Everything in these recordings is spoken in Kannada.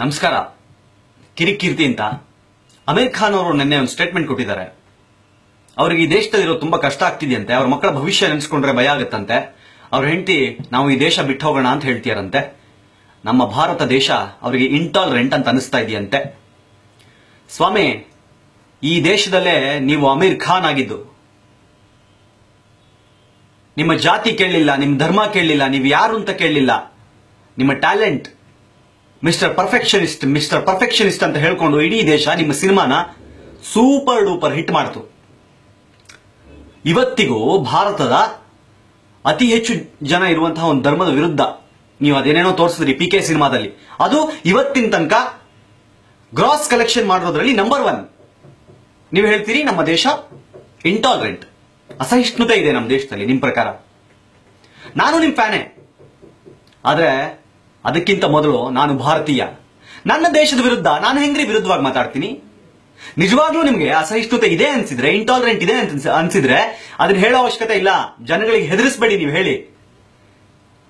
ನಮಸ್ಕಾರ. ಕಿರಿಕೀರ್ತಿ ಅಂತ ಅಮೀರ್ ಖಾನ್ ಅವರು ನಿನ್ನೆ ಒಂದು ಸ್ಟೇಟ್ಮೆಂಟ್ ಕೊಟ್ಟಿದ್ದಾರೆ. ಅವರಿಗೆ ಈ ದೇಶದಲ್ಲಿರೋ ತುಂಬಾ ಕಷ್ಟ ಆಗ್ತಿದೆಯಂತೆ. ಅವ್ರ ಮಕ್ಕಳ ಭವಿಷ್ಯ ನೆನೆಸ್ಕೊಂಡ್ರೆ ಭಯ ಆಗುತ್ತಂತೆ. ಅವ್ರ ಹೆಂಡತಿ ನಾವು ಈ ದೇಶ ಬಿಟ್ಟು ಹೋಗೋಣ ಅಂತ ಹೇಳ್ತೀರಂತೆ. ನಮ್ಮ ಭಾರತ ದೇಶ ಅವರಿಗೆ ಇಂಟಾಲರೆಂಟ್ ಅಂತ ಅನಿಸ್ತಾ ಇದೆಯಂತೆ. ಸ್ವಾಮಿ, ಈ ದೇಶದಲ್ಲೇ ನೀವು ಅಮೀರ್ ಖಾನ್ ಆಗಿದ್ದು, ನಿಮ್ಮ ಜಾತಿ ಕೇಳಲಿಲ್ಲ, ನಿಮ್ಮ ಧರ್ಮ ಕೇಳಲಿಲ್ಲ, ನೀವು ಯಾರು ಅಂತ ಕೇಳಲಿಲ್ಲ. ನಿಮ್ಮ ಟ್ಯಾಲೆಂಟ್ ಮಿಸ್ಟರ್ ಪರ್ಫೆಕ್ಷನಿಸ್ಟ್ ಅಂತ ಹೇಳ್ಕೊಂಡು ಇಡೀ ದೇಶ ನಿಮ್ಮ ಸಿನಿಮಾನ ಸೂಪರ್ ಡೂಪರ್ ಹಿಟ್ ಮಾಡ್ತು. ಇವತ್ತಿಗೂ ಭಾರತದ ಅತಿ ಹೆಚ್ಚು ಜನ ಇರುವಂತಹ ಒಂದು ಧರ್ಮದ ವಿರುದ್ಧ ನೀವು ಅದೇನೇನೋ ತೋರಿಸಿದ್ರಿ PK ಸಿನಿಮಾದಲ್ಲಿ. ಅದು ಇವತ್ತಿನ ತನಕ ಗ್ರಾಸ್ ಕಲೆಕ್ಷನ್ ಮಾಡೋದ್ರಲ್ಲಿ ನಂಬರ್ 1. ನೀವು ಹೇಳ್ತೀರಿ ನಮ್ಮ ದೇಶ ಇಂಟಾಲರೆಂಟ್, ಅಸಹಿಷ್ಣುತೆ ಇದೆ ನಮ್ಮ ದೇಶದಲ್ಲಿ. ನಿಮ್ ಪ್ರಕಾರ ನಾನು ನಿಮ್ ಫ್ಯಾನೇ, ಆದ್ರೆ ಅದಕ್ಕಿಂತ ಮೊದಲು ನಾನು ಭಾರತೀಯ. ನನ್ನ ದೇಶದ ವಿರುದ್ಧ ನಾನು ಹೆಂಗ್ರಿ ವಿರುದ್ಧವಾಗಿ ಮಾತಾಡ್ತೀನಿ? ನಿಜವಾಗ್ಲೂ ನಿಮ್ಗೆ ಅಸಹಿಷ್ಣುತೆ ಇದೆ ಅನ್ಸಿದ್ರೆ, ಇಂಟಾಲರೆಂಟ್ ಇದೆ ಅನ್ಸಿದ್ರೆ ಅದನ್ನ ಹೇಳೋ ಅವಶ್ಯಕತೆ ಇಲ್ಲ. ಜನಗಳಿಗೆ ಹೆದರಿಸಬೇಡಿ. ನೀವು ಹೇಳಿ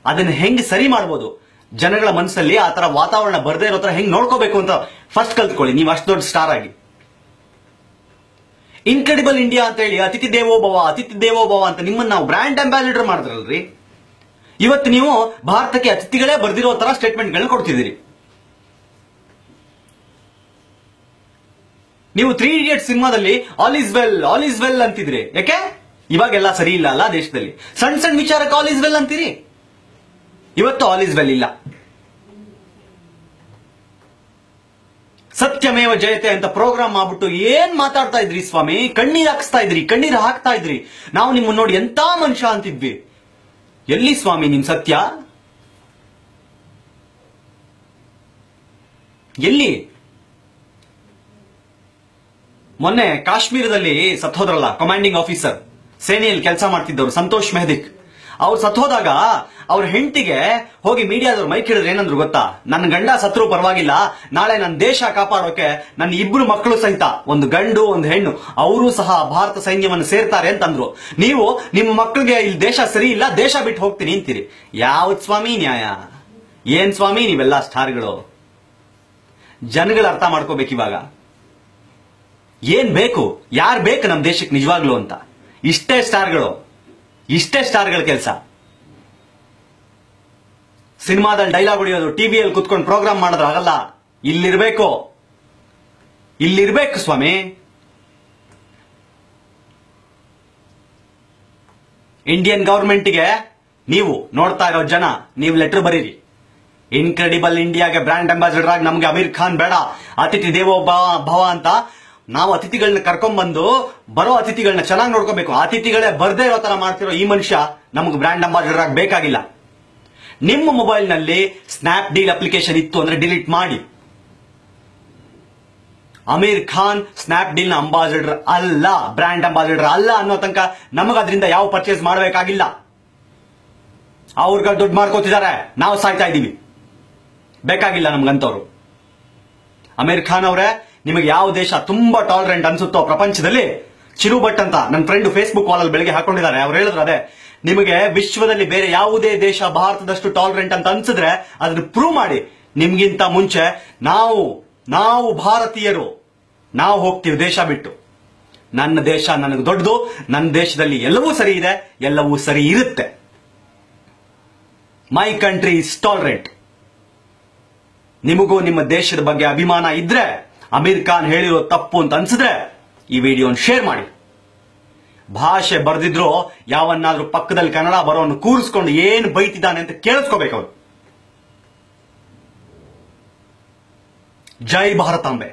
ಅದನ್ನ ಹೆಂಗ್ ಸರಿ ಮಾಡ್ಬೋದು, ಜನಗಳ ಮನಸ್ಸಲ್ಲಿ ಆ ತರ ವಾತಾವರಣ ಬರ್ದೇ ಇರೋ ತರ ಹೆಂಗ್ ನೋಡ್ಕೋಬೇಕು ಅಂತ ಫಸ್ಟ್ ಕಲ್ತ್ಕೊಳ್ಳಿ. ನೀವು ಅಷ್ಟು ದೊಡ್ಡ ಸ್ಟಾರ್ ಆಗಿ ಇನ್ಕ್ರೆಡಿಬಲ್ ಇಂಡಿಯಾ ಅಂತ ಹೇಳಿ ಅತಿಥಿ ದೇವೋ ಭವ ಅಂತ ನಿಮ್ಮನ್ನ ನಾವು ಬ್ರ್ಯಾಂಡ್ ಅಂಬಾಸಿಡರ್ ಮಾಡಿದ್ರಲ್ರಿ. ಇವತ್ತು ನೀವು ಭಾರತಕ್ಕೆ ಅತಿಥಿಗಳೇ ಬರ್ದಿರೋ ತರ ಸ್ಟೇಟ್ಮೆಂಟ್ಗಳನ್ನ ಕೊಡ್ತಿದ್ದೀರಿ. ನೀವು 3 Idiots ಸಿನಿಮಾದಲ್ಲಿ ಆಲ್ ಈಸ್ ವೆಲ್ ಅಂತಿದ್ರಿ. ಯಾಕೆ? ಇವಾಗೆಲ್ಲ ಸರಿ ಇಲ್ಲ ಅಲ್ಲ ದೇಶದಲ್ಲಿ. ಸಣ್ಣ ವಿಚಾರಕ್ಕೆ ಆಲ್ ಈಸ್ ವೆಲ್ ಅಂತೀರಿ. ಇವತ್ತು ಆಲ್ ಈಸ್ ವೆಲ್ ಇಲ್ಲ. ಸತ್ಯಮೇವ ಜಯತೆ ಅಂತ ಪ್ರೋಗ್ರಾಮ್ ಮಾಡ್ಬಿಟ್ಟು ಏನ್ ಮಾತಾಡ್ತಾ ಇದ್ರಿ ಸ್ವಾಮಿ? ಕಣ್ಣೀರ್ ಹಾಕ್ತಾ ಇದ್ರಿ. ನಾವು ನಿಮ್ಮನ್ನ ನೋಡಿ ಎಂತ ಮನುಷ್ಯ ಅಂತಿದ್ವಿ. ಎಲ್ಲಿ ಸ್ವಾಮಿ ನಿಮ್ ಸತ್ಯ? ಎಲ್ಲಿ? ಮೊನ್ನೆ ಕಾಶ್ಮೀರದಲ್ಲಿ ಸತ್ತೋದ್ರಲ್ಲ ಕಮಾಂಡಿಂಗ್ ಆಫೀಸರ್, ಸೇನೆಯಲ್ಲಿ ಕೆಲಸ ಮಾಡ್ತಿದ್ದವರು ಸಂತೋಷ್ ಮೆಹದಿಕ್. ಅವ್ರು ಸತ್ತೋದಾಗ ಅವ್ರ ಹೆಂಡತಿಗೆ ಹೋಗಿ ಮೀಡಿಯಾದವ್ರು ಮೈಕ್ ಹಿಡಿದ್ರೆ ಏನಂದ್ರು ಗೊತ್ತಾ? ನನ್ನ ಗಂಡ ಸತ್ರು ಪರವಾಗಿಲ್ಲ, ನಾಳೆ ನನ್ನ ದೇಶ ಕಾಪಾಡೋಕೆ ನನ್ನ 2 ಮಕ್ಕಳು ಸಹಿತ, ಒಂದು ಗಂಡು ಒಂದು ಹೆಣ್ಣು, ಅವರು ಸಹ ಭಾರತ ಸೈನ್ಯವನ್ನು ಸೇರ್ತಾರೆ ಅಂತಂದ್ರು. ನೀವು ನಿಮ್ಮ ಮಕ್ಕಳಿಗೆ ಇಲ್ಲಿ ದೇಶ ಸರಿ ಇಲ್ಲ, ದೇಶ ಬಿಟ್ಟು ಹೋಗ್ತೀನಿ ಅಂತೀರಿ. ಯಾವತ್ ಸ್ವಾಮಿ ನ್ಯಾಯ? ಏನ್ ಸ್ವಾಮಿ ನೀವೆಲ್ಲ ಸ್ಟಾರ್ಗಳು? ಜನಗಳು ಅರ್ಥ ಮಾಡ್ಕೋಬೇಕು ಇವಾಗ. ಏನ್ ಬೇಕು, ಯಾರು ಬೇಕು ನಮ್ಮ ದೇಶಕ್ಕೆ ನಿಜವಾಗ್ಲು ಅಂತ. ಇಷ್ಟೇ ಸ್ಟಾರ್ಗಳ ಕೆಲಸ. ಸಿನಿಮಾದಲ್ಲಿ ಡೈಲಾಗ್ ಹೊಡೆಯೋದು, ಟಿವಿಯಲ್ಲಿ ಕುತ್ಕೊಂಡು ಪ್ರೋಗ್ರಾಮ್ ಮಾಡೋದು ಆಗಲ್ಲ. ಇಲ್ಲಿರ್ಬೇಕು ಸ್ವಾಮಿ. ಇಂಡಿಯನ್ ಗವರ್ಮೆಂಟ್ಗೆ ನೀವು ನೋಡ್ತಾ ಇರೋ ಜನ, ನೀವು ಲೆಟರ್ ಬರೀರಿ. ಇನ್ಕ್ರೆಡಿಬಲ್ ಇಂಡಿಯಾಗೆ ಬ್ರ್ಯಾಂಡ್ ಅಂಬಾಸಿಡರ್ ಆಗಿ ನಮ್ಗೆ ಅಮೀರ್ ಖಾನ್ ಬೇಡ, ಅತಿಥಿ ದೇವೋ ಭವ ಅಂತ ನಾವು ಅತಿಥಿಗಳನ್ನ ಕರ್ಕೊಂಡ್ಬಂದು ಬರೋ ಅತಿಥಿಗಳನ್ನ ಚೆನ್ನಾಗಿ ನೋಡ್ಕೋಬೇಕು. ಅತಿಥಿಗಳೇ ಬರ್ದೇ ಇರೋ ತರ ಮಾಡ್ತಿರೋ ಈ ಮನುಷ್ಯ ನಮ್ಗೆ ಬ್ರ್ಯಾಂಡ್ ಅಂಬಾಸಿಡರ್ ಆಗಿ ಬೇಕಾಗಿಲ್ಲ. ನಿಮ್ಮ ಮೊಬೈಲ್ ನಲ್ಲಿ ಸ್ನ್ಯಾಪ್ಡೀಲ್ ಅಪ್ಲಿಕೇಶನ್ ಇತ್ತು ಅಂದ್ರೆ ಡಿಲೀಟ್ ಮಾಡಿ. ಅಮೀರ್ ಖಾನ್ ಸ್ನ್ಯಾಪ್ಡೀಲ್ ನ ಅಂಬಾಸಿಡರ್ ಅಲ್ಲ, ಬ್ರ್ಯಾಂಡ್ ಅಂಬಾಸಿಡರ್ ಅಲ್ಲ ಅನ್ನೋ ತನಕ ನಮಗ ಅದರಿಂದ ಯಾವ ಪರ್ಚೇಸ್ ಮಾಡಬೇಕಾಗಿಲ್ಲ. ಅವ್ರಿಗೆ ದುಡ್ಡು ಮಾಡ್ಕೋತಿದ್ದಾರೆ, ನಾವು ಸಾಯ್ತಾ ಇದೀವಿ. ಬೇಕಾಗಿಲ್ಲ ನಮ್ಗಂತವ್ರು. ಅಮೀರ್ ಖಾನ್ ಅವರೇ, ನಿಮಗೆ ಯಾವ ದೇಶ ತುಂಬಾ ಟಾಲರೆಂಟ್ ಅನ್ಸುತ್ತೋ ಪ್ರಪಂಚದಲ್ಲಿ, ಚಿರು ಭಟ್ ಅಂತ ನನ್ನ ಫ್ರೆಂಡ್ ಫೇಸ್ಬುಕ್ ವಾಲಲ್ಲಿ ಬೆಳಿಗ್ಗೆ ಹಾಕೊಂಡಿದ್ದಾರೆ. ಅವ್ರು ಹೇಳಿದ್ರು ಅದೇ, ನಿಮಗೆ ವಿಶ್ವದಲ್ಲಿ ಬೇರೆ ಯಾವುದೇ ದೇಶ ಭಾರತದಷ್ಟು ಟಾಲರೆಂಟ್ ಅಂತ ಅನ್ಸಿದ್ರೆ ಅದನ್ನ ಪ್ರೂವ್ ಮಾಡಿ. ನಿಮ್ಗಿಂತ ಮುಂಚೆ ನಾವು ಭಾರತೀಯರು ನಾವು ಹೋಗ್ತೀವಿ ದೇಶ ಬಿಟ್ಟು. ನನ್ನ ದೇಶ ನನಗೆ ದೊಡ್ಡದು. ನನ್ನ ದೇಶದಲ್ಲಿ ಎಲ್ಲವೂ ಸರಿ ಇದೆ, ಎಲ್ಲವೂ ಸರಿ ಇರುತ್ತೆ. My country is tolerant. ನಿಮಗೂ ನಿಮ್ಮ ದೇಶದ ಬಗ್ಗೆ ಅಭಿಮಾನ ಇದ್ರೆ, ಅಮೀರ್ ಖಾನ್ ಹೇಳಿರೋ ತಪ್ಪು ಅಂತ ಅನ್ಸಿದ್ರೆ ಈ ವಿಡಿಯೋನ ಶೇರ್ ಮಾಡಿ. ಭಾಷೆ ಬರ್ದಿದ್ರು ಯಾವನ್ನಾದ್ರೂ ಪಕ್ಕದಲ್ಲಿ ಕನ್ನಡ ಬರೋನು ಕೂರಿಸ್ಕೊಂಡು ಏನ್ ಬೈತಿದ್ದಾನೆ ಅಂತ ಕೇಳಿಸ್ಕೋಬೇಕು ಅವ್ರು. ಜೈ ಭಾರತಾಂಬೆ.